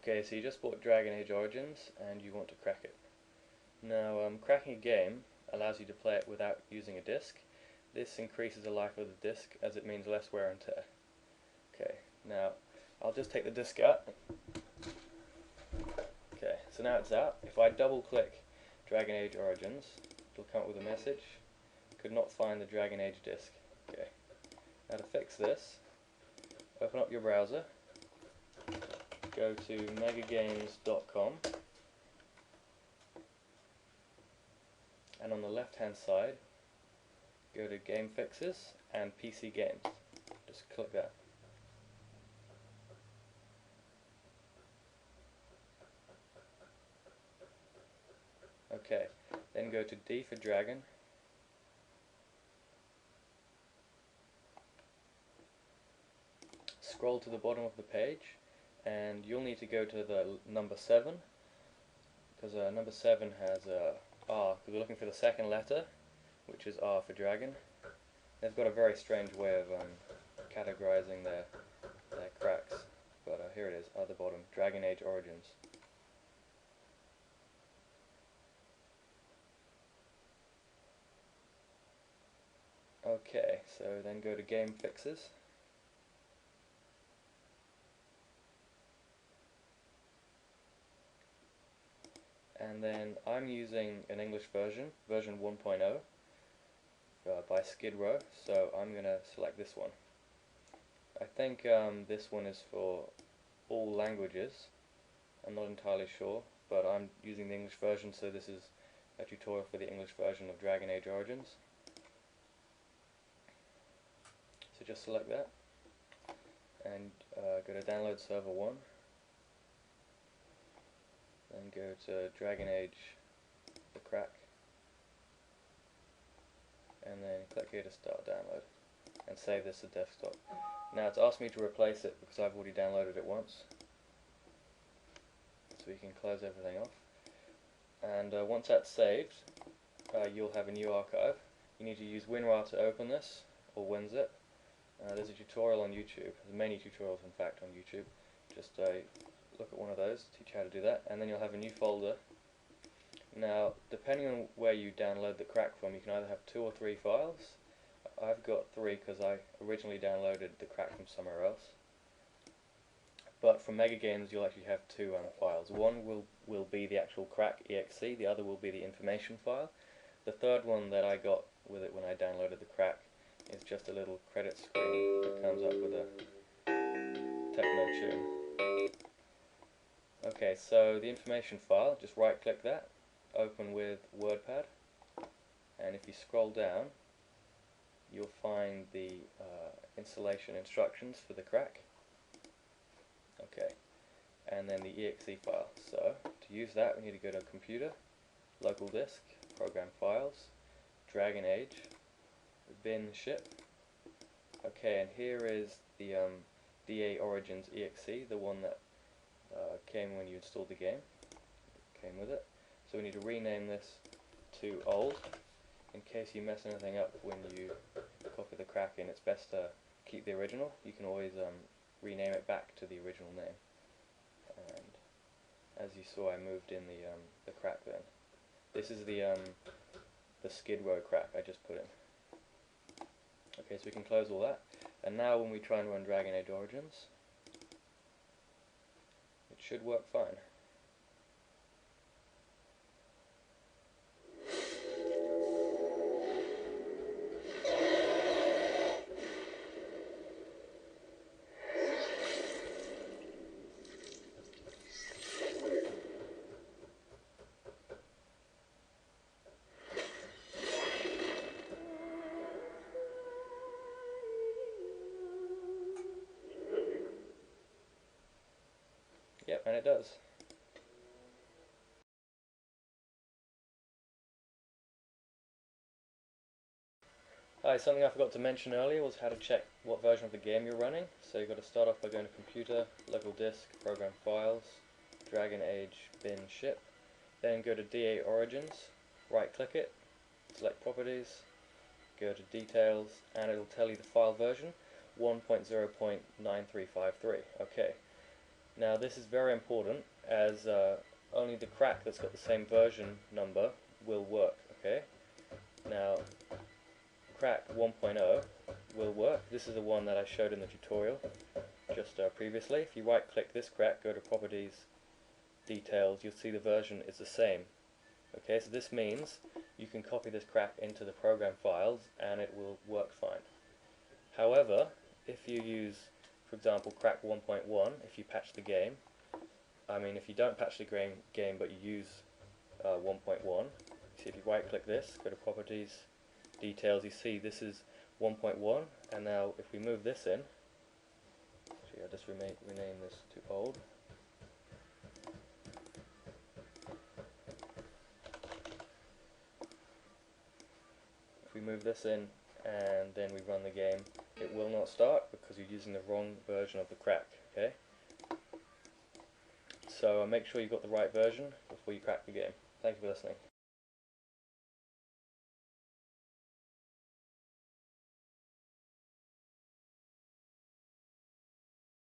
Okay, so you just bought Dragon Age Origins and you want to crack it. Now, cracking a game allows you to play it without using a disc. This increases the life of the disc as it means less wear and tear. Okay, now I'll just take the disc out. Okay, so now it's out. If I double click Dragon Age Origins, it'll come up with a message. Could not find the Dragon Age disc. Okay, now to fix this, open up your browser, go to megagames.com, and on the left hand side go to Game Fixes and PC Games. Just click that. Okay, then go to D for Dragon, scroll to the bottom of the page, and you'll need to go to the number 7, because number 7 has R, because we're looking for the second letter, which is R for Dragon. They've got a very strange way of categorizing their cracks, but here it is, at the bottom, Dragon Age Origins. Okay, so then go to Game Fixes, and then I'm using an English version 1.0 by Skid Row, so I'm going to select this one. I think this one is for all languages. I'm not entirely sure, but I'm using the English version, so this is a tutorial for the English version of Dragon Age Origins. So just select that and go to Download Server 1, then go to Dragon Age the crack, and then click here to start download and save this to desktop. Now it's asked me to replace it because I've already downloaded it once, so you can close everything off, and once that's saved you'll have a new archive. You need to use WinRAR to open this, or WinZip. There's a tutorial on YouTube, there's many tutorials in fact on YouTube. Just look at one of those, teach you how to do that, and then you'll have a new folder. Now, depending on where you download the crack from, you can either have 2 or 3 files. I've got 3 because I originally downloaded the crack from somewhere else. But from Mega Games you'll actually have 2 files. One will be the actual crack exe, the other will be the information file. The third one that I got with it when I downloaded the crack is just a little credit screen that comes up with a techno tune. Okay, so the information file, just right click that, open with WordPad, and if you scroll down you'll find the installation instructions for the crack. Okay, and then the exe file. So to use that we need to go to Computer, Local Disk, Program Files, Dragon Age, bin ship. Okay, and here is the DA Origins exe, the one that came when you installed the game, came with it. So we need to rename this to old. In case you mess anything up when you copy the crack in, it's best to keep the original. You can always rename it back to the original name. And as you saw, I moved in the crack then. This is the Skid Row crack I just put in. Okay, so we can close all that, and now when we try and run Dragon Age Origins, it should work fine. Yep, and it does. Hi, something I forgot to mention earlier was how to check what version of the game you're running. So you've got to start off by going to Computer, Local Disk, Program Files, Dragon Age, bin ship. Then go to DA Origins, right click it, select Properties, go to Details, and it'll tell you the file version, 1.0.9353. Okay. Now this is very important, as only the crack that's got the same version number will work. Okay. Now crack 1.0 will work. This is the one that I showed in the tutorial just previously. If you right click this crack, go to properties, details, you'll see the version is the same. Okay, so this means you can copy this crack into the program files and it will work fine. However, if you use, for example, crack 1.1, if you patch the game, if you don't patch the game but you use 1.1, see if you right click this, go to properties, details, you see this is 1.1, and now if we move this in, actually I'll just rename this to old. If we move this in and then we run the game, it will not start because you're using the wrong version of the crack. Okay, so make sure you've got the right version before you crack the game. Thank you for listening.